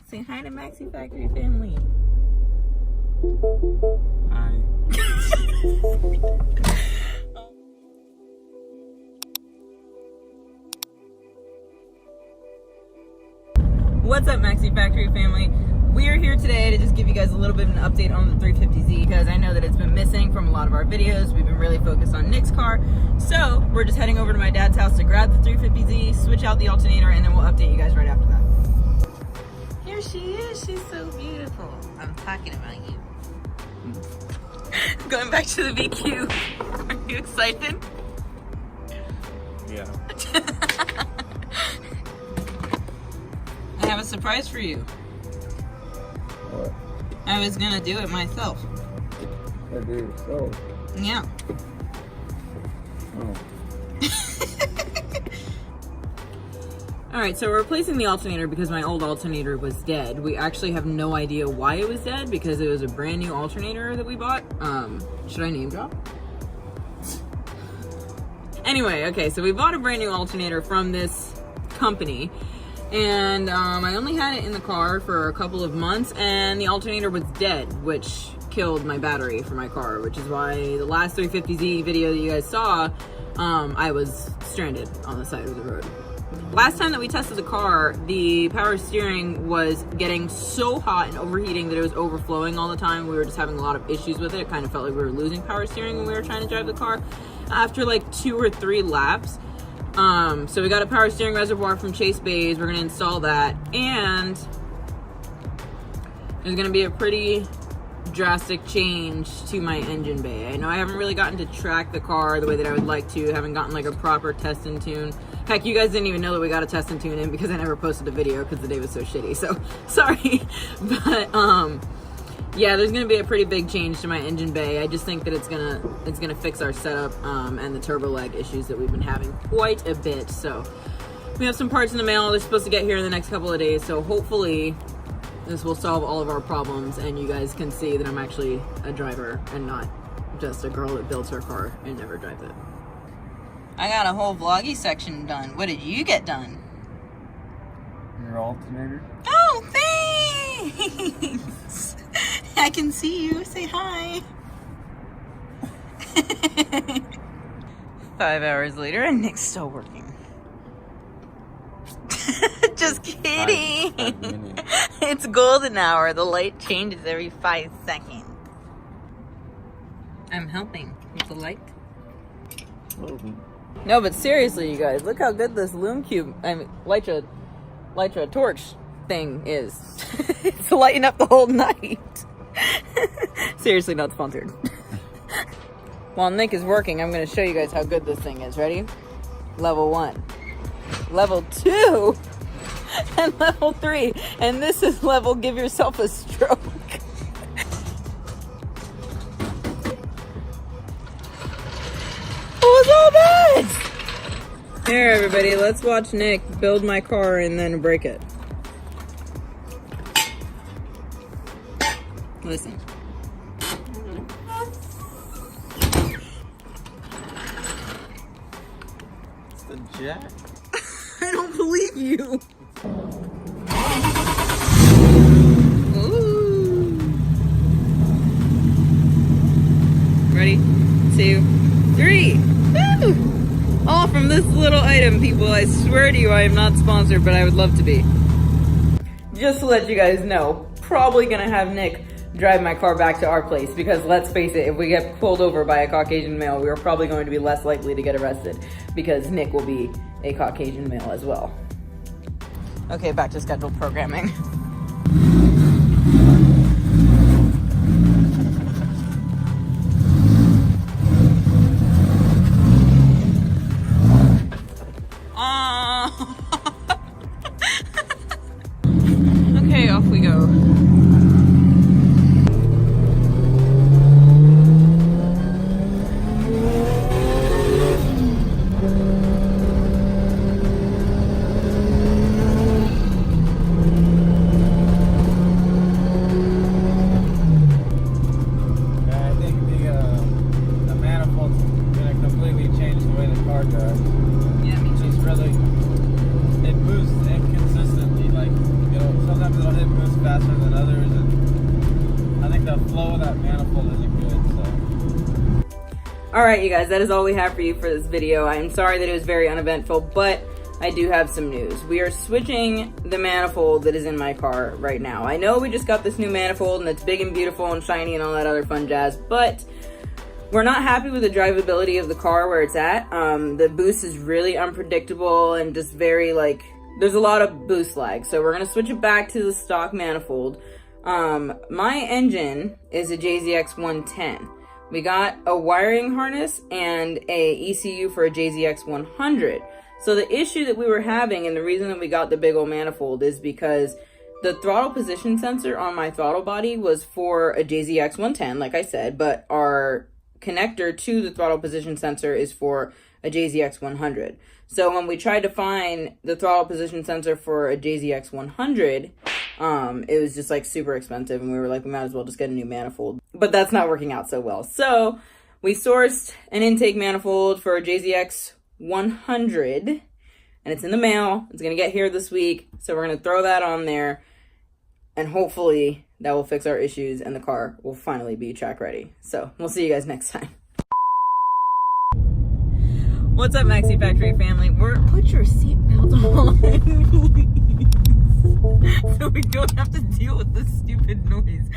Say hi to Maxi Factory family. Hi. What's up, Maxi Factory family? We are here today to just give you guys a little bit of an update on the 350Z because I know that it's been missing from a lot of our videos. We've been really focused on Nick's car. So we're just heading over to my dad's house to grab the 350Z, switch out the alternator, and then we'll update you guys right after that. Here she is. She's so beautiful. I'm talking about you. Going back to the VQ. Are you excited? Yeah. I have a surprise for you. What? I was gonna do it myself. I do so. Yeah. Oh. Alright, so we're replacing the alternator because my old alternator was dead. We actually have no idea why it was dead because it was a brand new alternator that we bought. Should I name drop? Anyway, okay, so we bought a brand new alternator from this company. And I only had it in the car for a couple of months and the alternator was dead, which killed my battery for my car, which is why the last 350Z video that you guys saw, I was stranded on the side of the road. Last time that we tested the car, the power steering was getting so hot and overheating that it was overflowing all the time. We were just having a lot of issues with it. It kind of felt like we were losing power steering when we were trying to drive the car. After like 2 or 3 laps, so we got a power steering reservoir from Chase Bays. We're gonna install that, and there's gonna be a pretty drastic change to my engine bay. I know I haven't really gotten to track the car the way that I would like to. Haven't gotten like a proper test and tune. Heck, you guys didn't even know that we got a test and tune in because I never posted a video because the day was so shitty. So sorry, but yeah, there's gonna be a pretty big change to my engine bay. I just think that it's gonna fix our setup and the turbo lag issues that we've been having quite a bit. So we have some parts in the mail. They're supposed to get here in the next couple of days. So hopefully this will solve all of our problems and you guys can see that I'm actually a driver and not just a girl that builds her car and never drives it. I got a whole vloggy section done. What did you get done? Your alternator? Oh, thanks! I can see you. Say hi. 5 hours later and Nick's still working. Just kidding. 5 minutes. It's golden hour. The light changes every 5 seconds. I'm helping with the light. Oh. No, but seriously, you guys, look how good this Lume Cube, I mean, Lytra torch thing is. It's lighting up the whole night. Seriously, not sponsored. While Nick is working, I'm going to show you guys how good this thing is. Ready? Level 1. Level 2. And level 3. And this is level give yourself a stroke. What's all that? Here, everybody, let's watch Nick build my car and then break it. Listen. It's the jack. I don't believe you. Ooh. Ready? 2, 3. Woo! All from this little item, people. I swear to you, I am not sponsored, but I would love to be. Just to let you guys know, probably gonna have Nick drive my car back to our place because let's face it, if we get pulled over by a Caucasian male, we are probably going to be less likely to get arrested because Nick will be a Caucasian male as well. Okay, back to scheduled programming. Okay, off we go. Really, it moves inconsistently. Like, you know, sometimes it'll hit moves faster than others, and I think the flow of that manifold isn't good. So. Alright you guys, that is all we have for you for this video. I am sorry that it was very uneventful, but I do have some news. We are switching the manifold that is in my car right now. I know we just got this new manifold and it's big and beautiful and shiny and all that other fun jazz, but we're not happy with the drivability of the car where it's at. The boost is really unpredictable and just very there's a lot of boost lag. So we're gonna switch it back to the stock manifold. My engine is a JZX 110. We got a wiring harness and a ECU for a JZX 100. So the issue that we were having, and the reason that we got the big old manifold, is because the throttle position sensor on my throttle body was for a JZX 110, like I said, but our connector to the throttle position sensor is for a JZX 100. So when we tried to find the throttle position sensor for a JZX 100, it was just super expensive, and we were like, we might as well just get a new manifold. But that's not working out so well. So we sourced an intake manifold for a JZX 100, and it's in the mail. It's gonna get here this week, so we're gonna throw that on there, and hopefully that will fix our issues and the car will finally be track ready. So we'll see you guys next time. What's up, Maxi Factory family? Put your seatbelt on so we don't have to deal with this stupid noise.